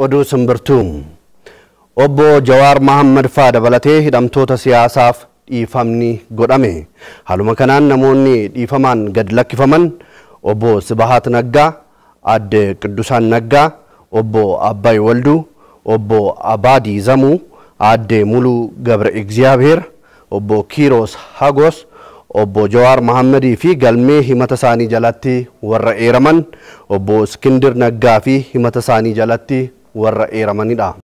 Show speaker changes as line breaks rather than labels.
Oduu Simbirtuu Obbo Jawaar Mohaammed faa dabalatee hidhamtoota siyaasaaf dhiifamni godhame. Haaluma kanaan namoonni dhiifamaan gad lakkifaman Obbo Sibahat Naggaa, Aadde Qiddusaan Naggaa, Obbo Abbaay Walduu, Obbo Abaadii Zamuu, Aadde Muluu Gabre Egziyaabeer, Obbo Kiiroos Hagos, Obbo Jawaar Mohaammed fi galmee himata isaanii jalatti warra eeraman Obbo Iskindir Naggaa fi himata isaanii jalatti warra eeramanidha.